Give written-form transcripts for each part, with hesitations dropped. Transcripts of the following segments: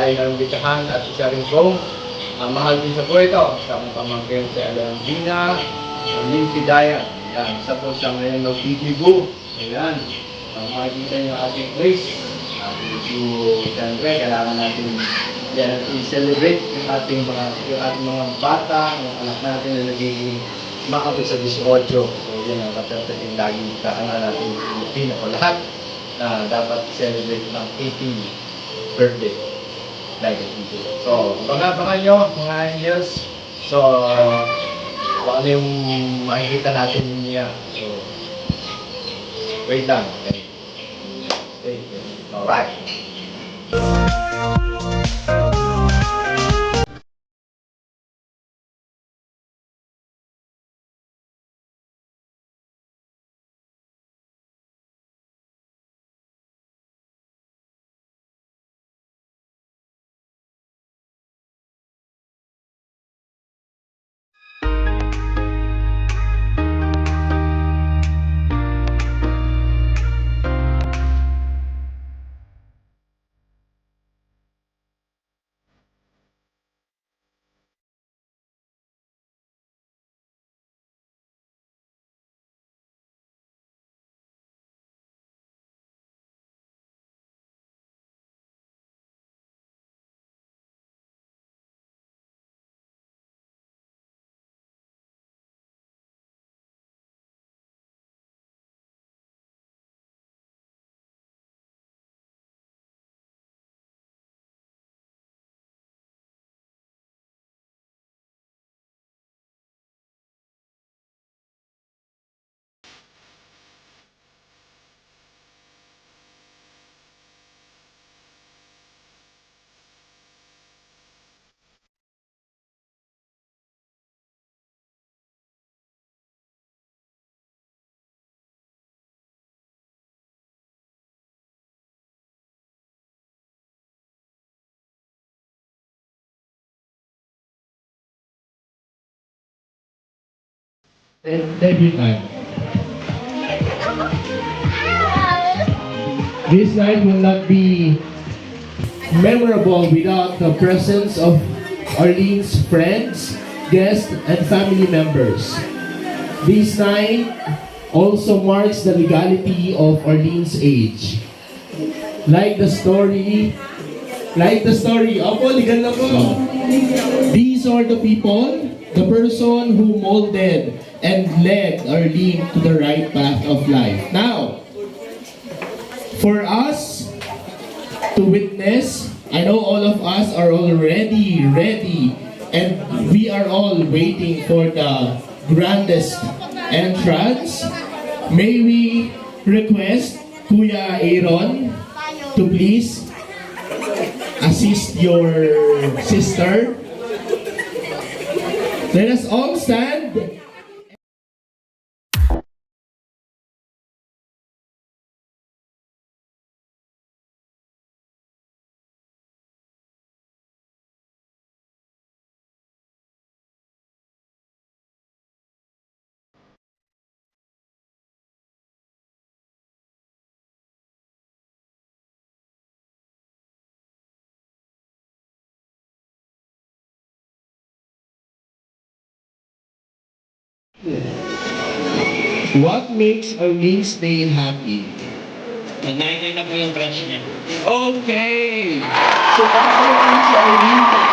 tayo ng bitahan at isa rin kong mahal din sa buhay ito. Sa akong pamangkin si Alambina, Lindsay Dayan. Yan, isa po siya ngayon nagbibigo. Ayan, makikita niyo ating place. So, siyempre, kailangan natin yan, i-celebrate yung ating mga bata, yung anak natin na nagiging makapit sa 18. So, yan ang kapatating lagi kaangan natin Pilipino o lahat na dapat celebrate ng 18th birthday. Like it. So, abangan nyo mga angels. So, kung ano yung makikita natin niya. So, wait lang. Okay. Stay here. Alright. Debut time. This night will not be memorable without the presence of Arlene's friends, guests, and family members. This night also marks the legality of Arlene's age. Like the story, Opo, legal na po. These are the people, the person who molded and led Arlene to the right path of life. Now, for us to witness, I know all of us are already ready and we are all waiting for the grandest entrance. May we request Kuya Aaron to please assist your sister. Let us all stand. What makes Arlene's day happy? Nag-9 na po yung crush niya. Okay! So, ano si Arlene?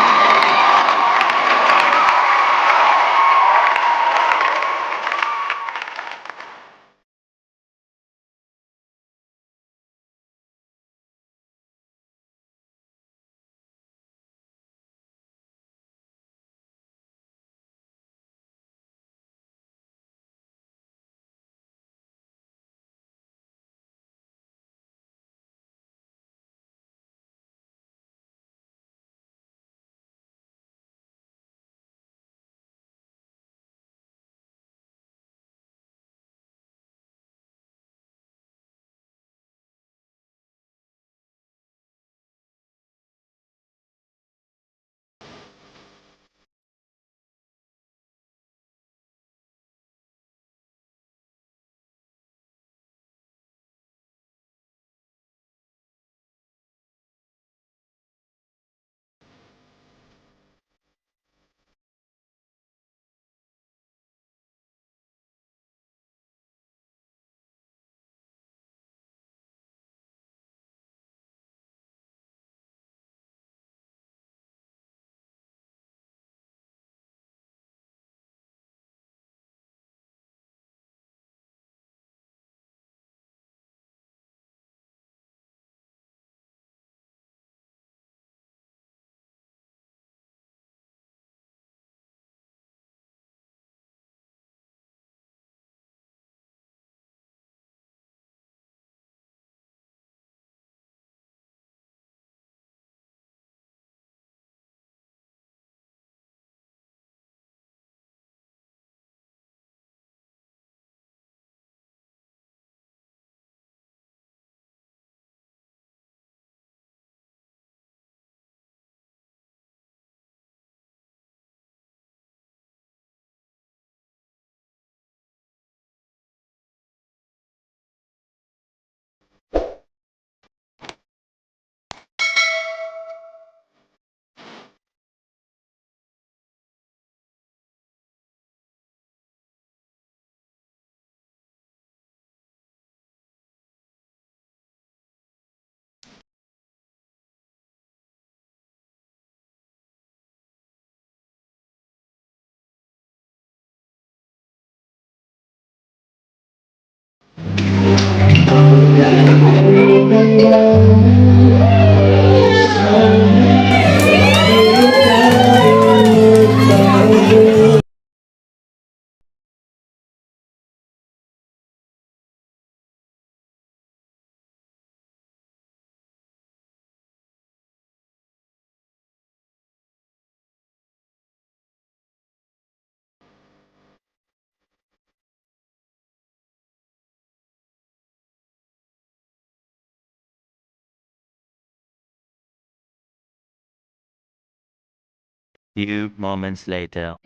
Few moments later.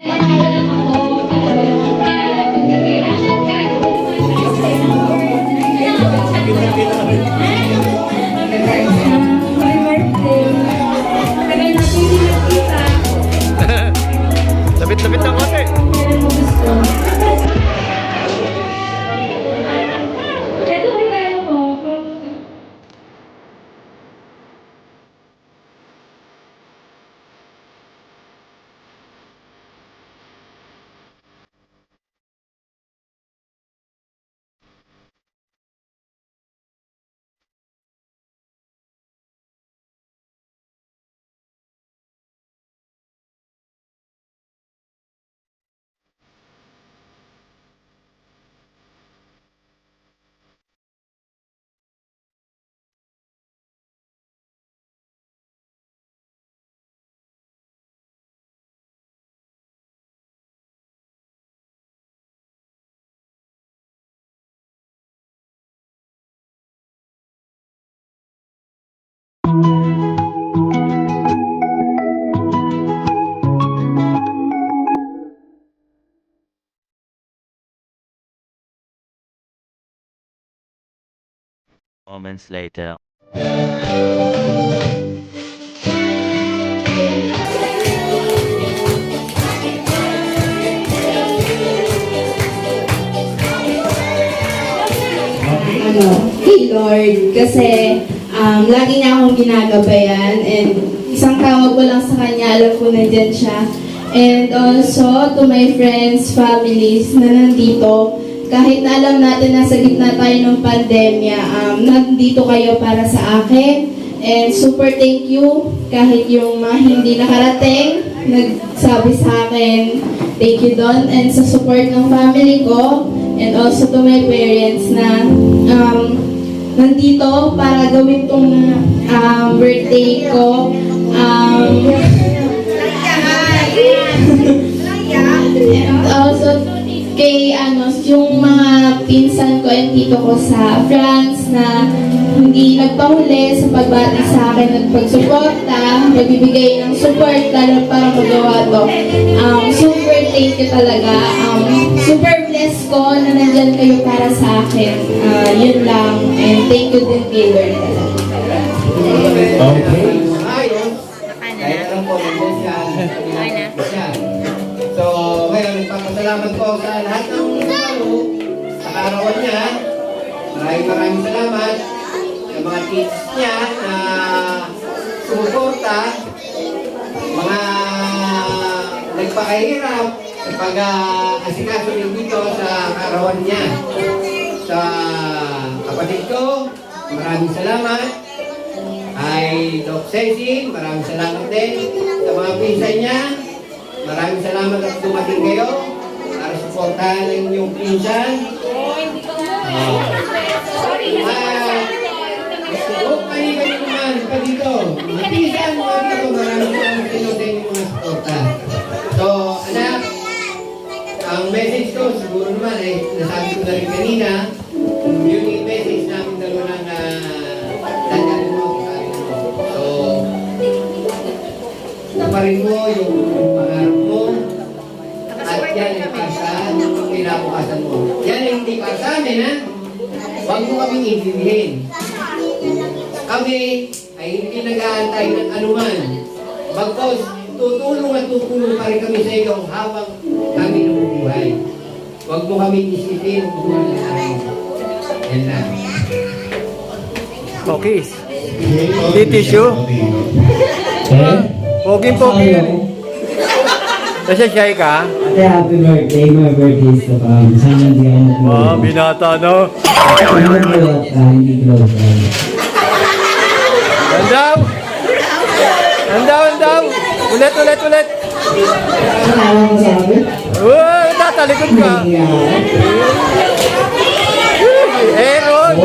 Lapit-lapit ng konti. Moments later. Kay Lord. Kasi lagi niya akong ginagabayan and isang tawag ko lang sa kanya, alam ko nandyan siya. And also to my friends, families na nandito, kahit na alam natin na sa gitna tayo ng pandemya, nandito kayo para sa akin. And super thank you kahit yung mga hindi nakarating, nagsabi sa akin, thank you Don. And sa support ng family ko, and also to my parents na nandito para gawin tong birthday ko. And also kay yung mga pinsan ko and tito ko sa France na hindi nagpahuli sa pagbati sa akin at pagsuporta, magbibigay ng support lalo para magawa to. Super thank you talaga. Super blessed ko na nandyan kayo para sa akin. Yun lang. And thank you din kay Lord talaga. Okay. Kaya lang po, nandiyan siya. Siya. So, ngayon, nagpapasalamat po sa lahat ng lalo sa kaarawan niya. Maraming salamat sa mga kids niya na sumuporta, mga nagpakahirap sa pag-asikaso rin dito sa kaarawan niya. Sa kapatid ko, maraming salamat. Ay Doc Ceci, maraming salamat din. Sa mga pinsan niya, maraming salamat at dumating kayo para suportahan ang inyong pinsan. Huwag kayo naman pa dito. Mga pinsan mo dito, maraming salamat sa inyo sa inyong mga suporta. So, anak, ang message ko, siguro naman ay nasabi ko na rin kanina, yung message namin dalawa ng dadalhin mo. So, taparin mo yung pangarap mo at yan ay para sa kinabukasan mo. Yan ay hindi para sa amin, ha? Huwag mo kaming intindihin. Kami ay hindi nag-aantay ng anuman. Bagkos, tutulong at tutulong pa rin kami sa iyo habang kami nabubuhay. Huwag mo kami isipin kung ano na amin. Yan lang. Okay. Hindi tissue. Okay. Pogi-pogi yan eh. Kasi shy ka. happy birthday. My birthday is to come. Sana hindi ako magmulog. binata, no? Sana magmulog ka, hindi close down. Andaw! Andaw! Ulit! Ano mo sabi? Uy, tatalikod ka! Aaron!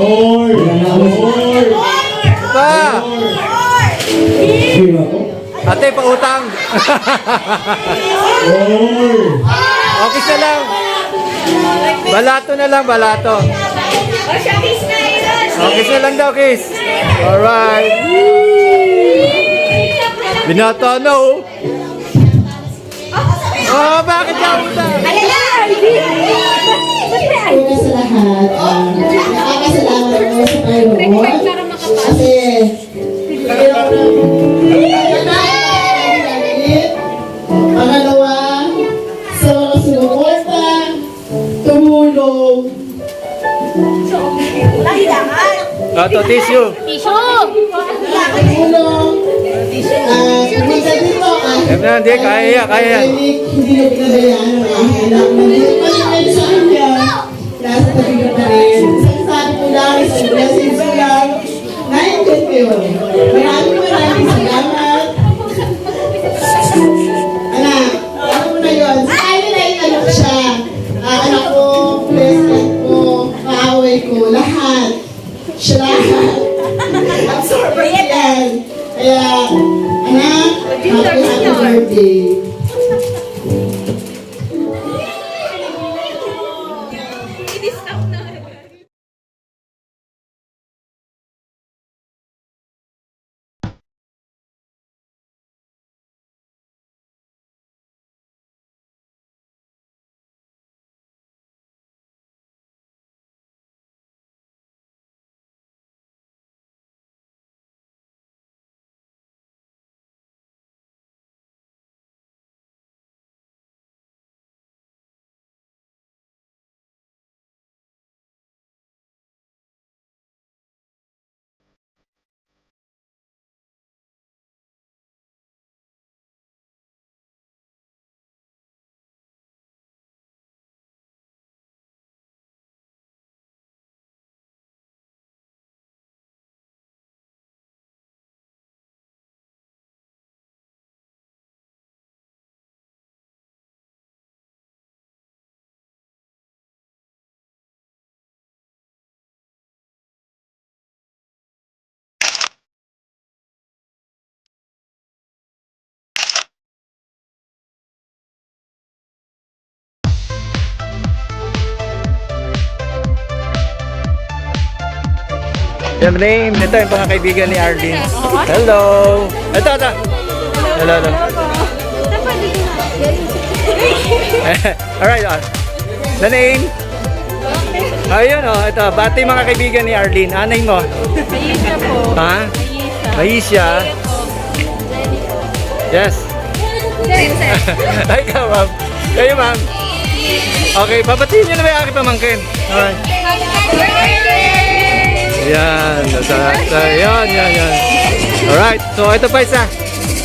Pa! Sino ako? Ate, pautang! Okay na lang! Balato na lang, balato! Okay na lang daw, kiss! Alright! Binata na, oh! Oh, bakit ka utang? Una sa lahat, nakakasalamat mo sa Panginoon kasi pangalawa sa mga sumuporta, tumulong. Ito, tissue! Tumulong. Pumunta dito Hindi, kaya yan. Hindi na pinabayaan ng aking anak. Nandito pa rin kayo sa kanya. Nasa tabi ko na rin. Isang sabi ko lang, isang blessings ko lang. Nainggit ko yun. Maraming salamat. Anak, ano mo na yun? Sa akin na yung anak siya. Anak ko, blessed ko, kaaway ko, lahat. Siya lahat. Absorber yan. Kaya, anak, happy birthday. Yung name, ito yung mga kaibigan ni Arlene. Hello! Ito. Hello. Alright, the name. Ayun, ito. Bati mga kaibigan ni Arlene. Anay mo? Aisha po. Ha? Aisha. Yes. Ay, ikaw, ma'am. Kayo, ma'am. Okay, pabatiin nyo na ba yung aking pamangkin? Alright. Yan. Yan. Alright, so ito pa isa.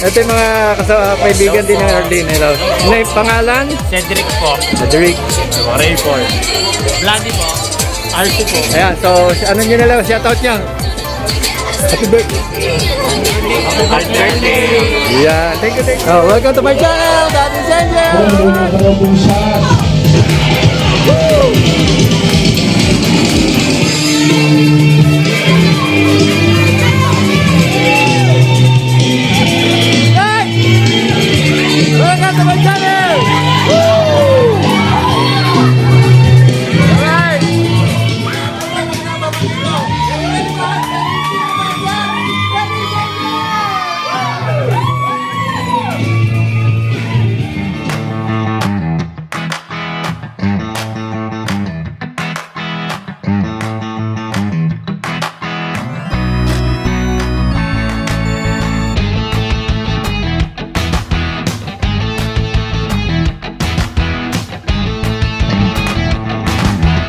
Ito yung mga kaibigan din ng Arlene. Hello. Ano yung pangalan? Cedric po. Cedric. Rayford. Vladi po. RC po. Ayan, so ano nyo na lang, shoutout nyo. Happy birthday. Happy birthday. Yeah, thank you. Oh, welcome to my channel, Daddy Angel. Woo!